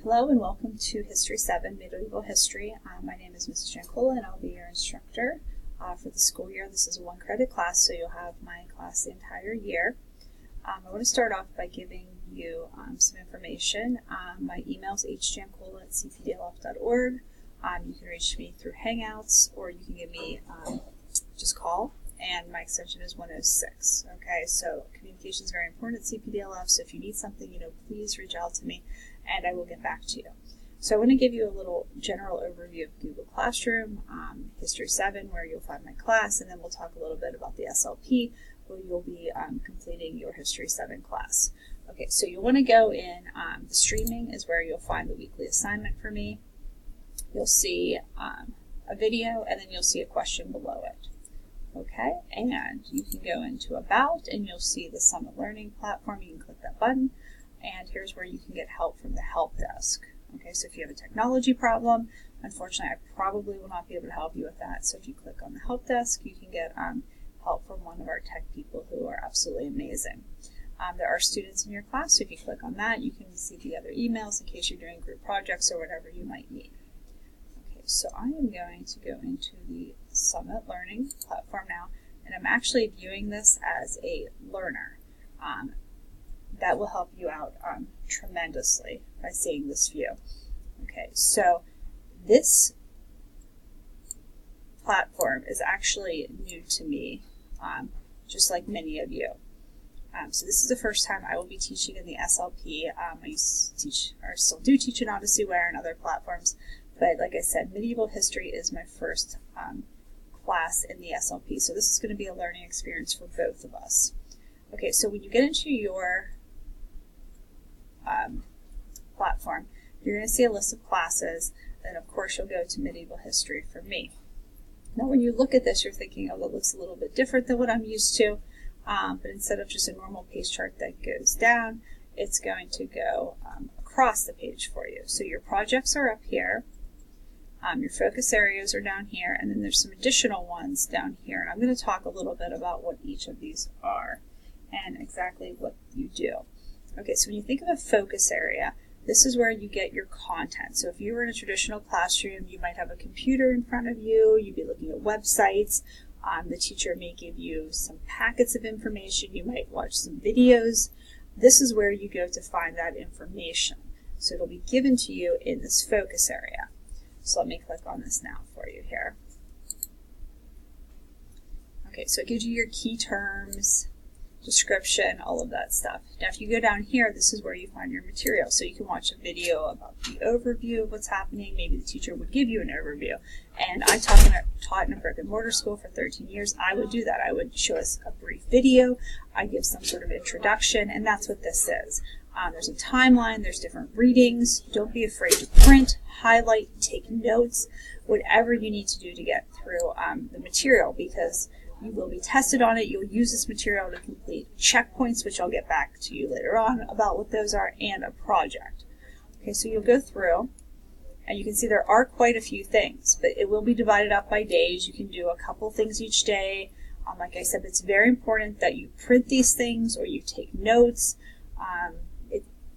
Hello and welcome to History 7, Medieval History. My name is Mrs. Giancola and I'll be your instructor for the school year. This is a 1-credit class, so you'll have my class the entire year. I want to start off by giving you some information. My email is hgiancola@cpdlf.org. You can reach me through Hangouts, or you can give me just call, and my extension is 106. Okay, so communication is very important at CPDLF, so if you need something, please reach out to me and I will get back to you. So I want to give you a little general overview of Google Classroom, History 7, where you'll find my class, and then we'll talk a little bit about the SLP, where you'll be completing your History 7 class. Okay, so you'll want to go in, the streaming is where you'll find the weekly assignment for me. You'll see a video, and then you'll see a question below it. Okay, and you can go into About, and you'll see the Summit Learning platform. You can click that button, and here's where you can get help from the help desk. Okay, so if you have a technology problem, unfortunately, I probably will not be able to help you with that. So if you click on the help desk, you can get help from one of our tech people who are absolutely amazing. There are students in your class, so if you click on that, you can see the other emails in case you're doing group projects or whatever you might need. Okay, so I am going to go into the Summit Learning platform now, and I'm actually viewing this as a learner. That will help you out tremendously by seeing this view. Okay, so this platform is actually new to me, just like many of you. So this is the first time I will be teaching in the SLP. I used to teach, or still do teach in Odyssey Ware and other platforms, but like I said, medieval history is my first class in the SLP, so this is going to be a learning experience for both of us. Okay, so when you get into your platform, you're going to see a list of classes, and of course you'll go to medieval history for me. Now when you look at this, you're thinking, oh, that looks a little bit different than what I'm used to, but instead of just a normal page chart that goes down, it's going to go across the page for you. So your projects are up here, your focus areas are down here, and then there's some additional ones down here, and I'm going to talk a little bit about what each of these are and exactly what you do. Okay, so when you think of a focus area, this is where you get your content. So if you were in a traditional classroom, you might have a computer in front of you, you'd be looking at websites, the teacher may give you some packets of information, you might watch some videos. This is where you go to find that information. So it'll be given to you in this focus area. So let me click on this now for you here. Okay, so it gives you your key terms, description, all of that stuff. Now if you go down here, this is where you find your material. So you can watch a video about the overview of what's happening. Maybe the teacher would give you an overview. And I taught in a brick and mortar school for 13 years. I would do that. I would show us a brief video. I give some sort of introduction, and that's what this is. There's a timeline, there's different readings. Don't be afraid to print, highlight, take notes, whatever you need to do to get through the material, because you will be tested on it. You'll use this material to complete checkpoints, which I'll get back to you later on about what those are, and a project. Okay, so you'll go through, and you can see there are quite a few things, but it will be divided up by days. You can do a couple things each day. Like I said, it's very important that you print these things or you take notes.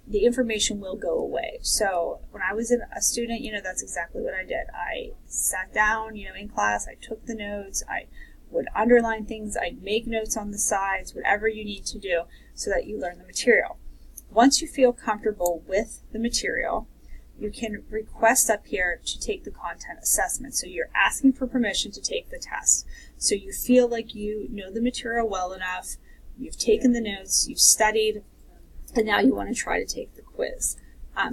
The information will go away. So when I was a student, that's exactly what I did. I sat down, in class, I took the notes, I would underline things, I'd make notes on the sides, whatever you need to do so that you learn the material. Once you feel comfortable with the material, you can request up here to take the content assessment. So you're asking for permission to take the test. So you feel like you know the material well enough, you've taken the notes, you've studied, and now you want to try to take the quiz.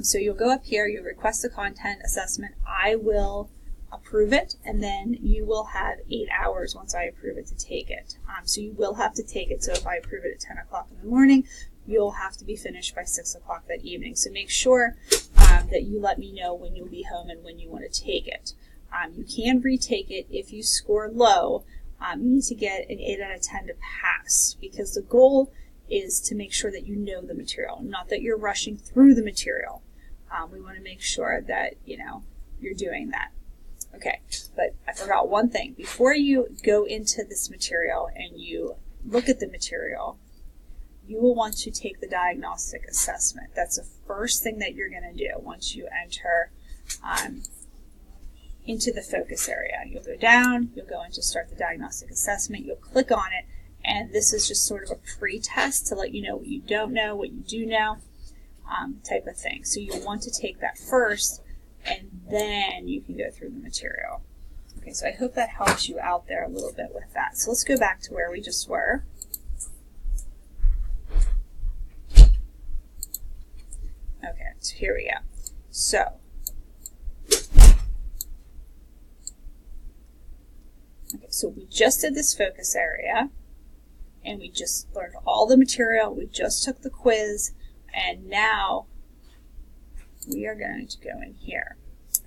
So you'll go up here, you'll request the content assessment, I will approve it, and then you will have 8 hours once I approve it to take it. So you will have to take it. So if I approve it at 10 o'clock in the morning, you'll have to be finished by 6 o'clock that evening. So make sure that you let me know when you'll be home and when you want to take it. You can retake it if you score low. You need to get an 8 out of 10 to pass, because the goal is to make sure that you know the material, not that you're rushing through the material. We want to make sure that, you're doing that. Okay, but I forgot one thing. Before you go into this material and you look at the material, you will want to take the diagnostic assessment. That's the first thing that you're going to do once you enter into the focus area. You'll go down, you'll go into start the diagnostic assessment, you'll click on it, and this is just sort of a pre-test to let you know what you don't know, what you do know, type of thing. So you'll want to take that first, and then you can go through the material. Okay, so I hope that helps you out there a little bit with that. So let's go back to where we just were. Okay, so here we go. So, so we just did this focus area, and we just learned all the material, we just took the quiz, and now we are going to go in here.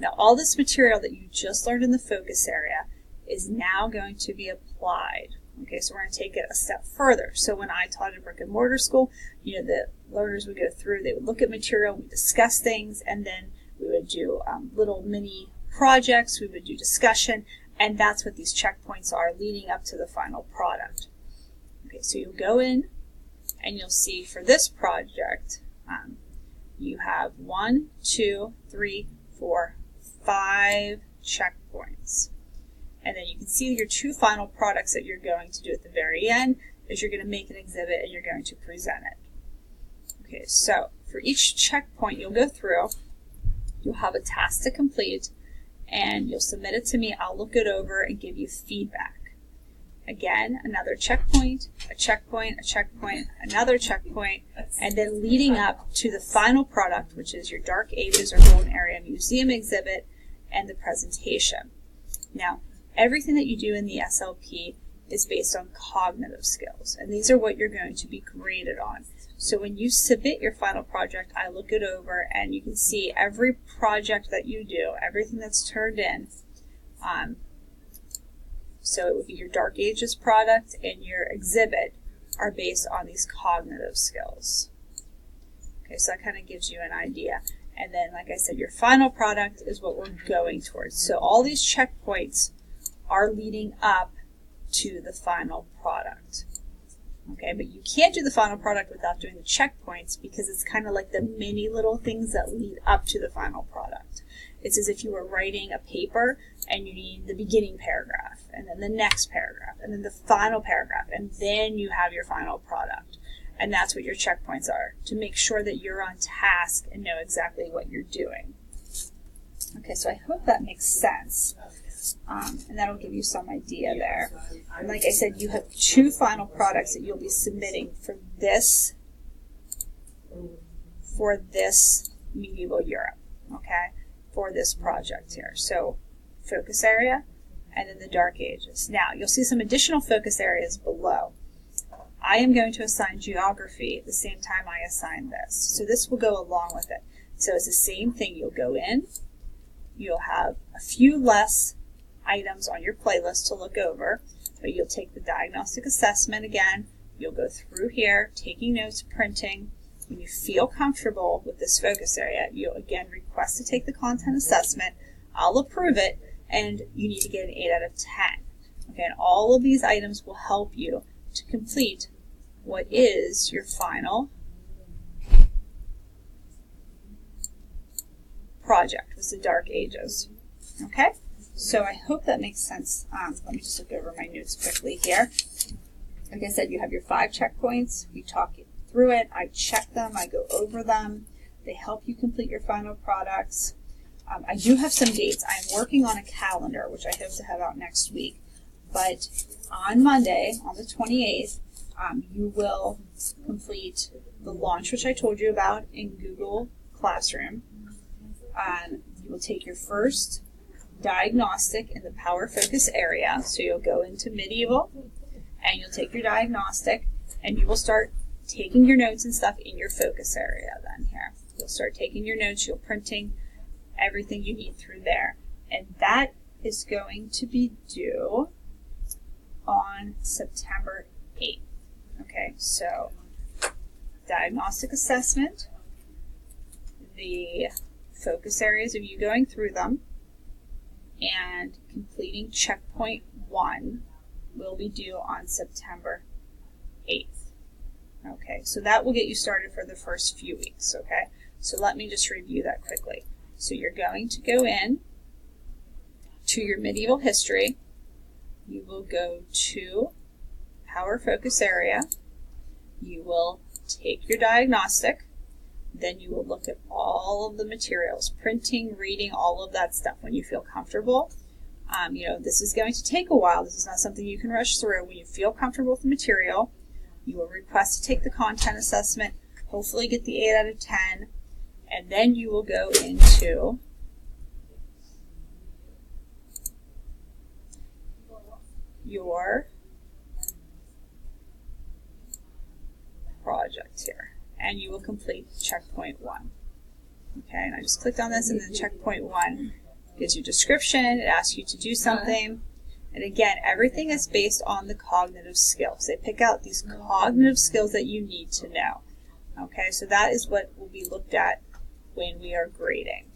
Now all this material that you just learned in the focus area is now going to be applied. Okay, so we're going to take it a step further. So when I taught at brick and mortar school, you know, the learners would go through, they would look at material, we discuss things, and then we would do little mini projects, we would do discussion, and that's what these checkpoints are leading up to the final product. Okay, so you'll go in and you'll see for this project, you have 1, 2, 3, 4, 5 checkpoints. And then you can see your 2 final products that you're going to do at the very end is you're going to make an exhibit and you're going to present it. Okay, so for each checkpoint you'll go through, you'll have a task to complete, and you'll submit it to me. I'll look it over and give you feedback. Again, another checkpoint, a checkpoint, a checkpoint, another checkpoint, and then leading up to the final product, which is your Dark Ages or Golden Area Museum exhibit and the presentation. Now, everything that you do in the SLP is based on cognitive skills, and these are what you're going to be graded on. So when you submit your final project, I look it over, and you can see every project that you do, everything that's turned in. So it would be your Dark Ages product and your exhibit are based on these cognitive skills. Okay, so that kind of gives you an idea. And then, like I said, your final product is what we're going towards. So all these checkpoints are leading up to the final product. Okay, but you can't do the final product without doing the checkpoints because it's kind of like the mini little things that lead up to the final product. It's as if you were writing a paper and you need the beginning paragraph, and then the next paragraph, and then the final paragraph, and then you have your final product. And that's what your checkpoints are, to make sure that you're on task and know exactly what you're doing. Okay, so I hope that makes sense. And that'll give you some idea there. And like I said, you have 2 final products that you'll be submitting for this Medieval Europe, okay, for this project here. So focus area and then the Dark Ages. Now, you'll see some additional focus areas below. I am going to assign geography at the same time I assign this. So this will go along with it. So it's the same thing. You'll go in, you'll have a few less items on your playlist to look over, but you'll take the diagnostic assessment again, you'll go through here, taking notes, printing. When you feel comfortable with this focus area, you'll again request to take the content assessment, I'll approve it, and you need to get an 8 out of 10. Okay, and all of these items will help you to complete what is your final project with the Dark Ages. Okay? So I hope that makes sense. Let me just look over my notes quickly here. Like I said, you have your 5 checkpoints. We talk through it. I check them. I go over them. They help you complete your final products. I do have some dates. I'm working on a calendar, which I hope to have out next week. But on Monday, on the 28th, you will complete the launch, which I told you about in Google Classroom. You will take your first diagnostic in the Power Focus area. So you'll go into Medieval, and you'll take your diagnostic, and you will start taking your notes and stuff in your focus area then here. You'll start taking your notes, you'll printing everything you need through there. And that is going to be due on September 8th. Okay, so diagnostic assessment, the focus areas of you going through them, and completing checkpoint 1 will be due on September 8th. Okay, so that will get you started for the first few weeks, okay? So let me just review that quickly. So you're going to go in to your medieval history. You will go to Power Focus Area. You will take your diagnostic. Then you will look at all of the materials, printing, reading, all of that stuff when you feel comfortable. This is going to take a while. This is not something you can rush through. When you feel comfortable with the material, you will request to take the content assessment, hopefully get the 8 out of 10, and then you will go into your project here, and you will complete checkpoint 1. Okay, and I just clicked on this, and then checkpoint 1 gives you description. It asks you to do something. And again, everything is based on the cognitive skills. They pick out these cognitive skills that you need to know. Okay, so that is what will be looked at when we are grading.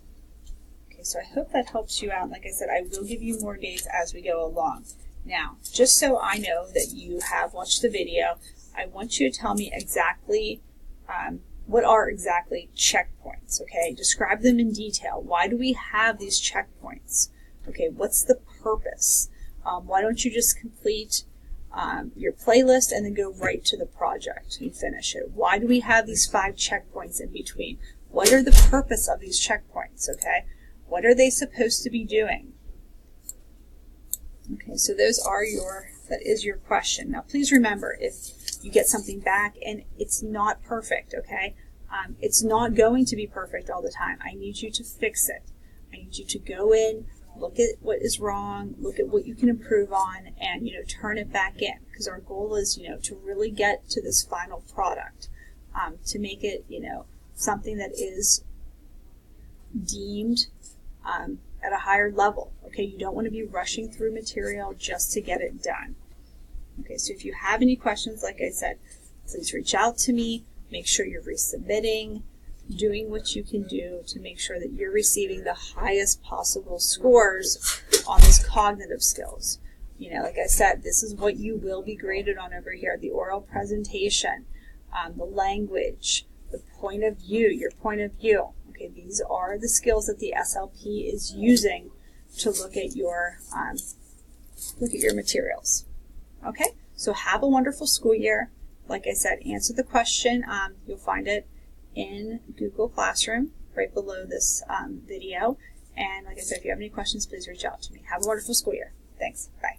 Okay, so I hope that helps you out. Like I said, I will give you more dates as we go along. Now, just so I know that you have watched the video, I want you to tell me exactly what are exactly checkpoints, okay? Describe them in detail. Why do we have these checkpoints? Okay, what's the purpose? Why don't you just complete your playlist and then go right to the project and finish it? Why do we have these 5 checkpoints in between? What are the purpose of these checkpoints, okay? What are they supposed to be doing? Okay, so that is your question. Now please remember, if you get something back and it's not perfect, okay? It's not going to be perfect all the time. I need you to fix it. I need you to go in, look at what is wrong, look at what you can improve on, and turn it back in, because our goal is to really get to this final product, to make it something that is deemed at a higher level. Okay, you don't want to be rushing through material just to get it done. Okay, so if you have any questions, like I said, please reach out to me. Make sure you're resubmitting, doing what you can do to make sure that you're receiving the highest possible scores on these cognitive skills. Like I said, this is what you will be graded on over here: the oral presentation, the language, the point of view, your point of view. Okay, these are the skills that the SLP is using to look at your materials. Okay, so have a wonderful school year. Like I said, answer the question. You'll find it in Google Classroom right below this video. And like I said, if you have any questions, please reach out to me. Have a wonderful school year. Thanks. Bye.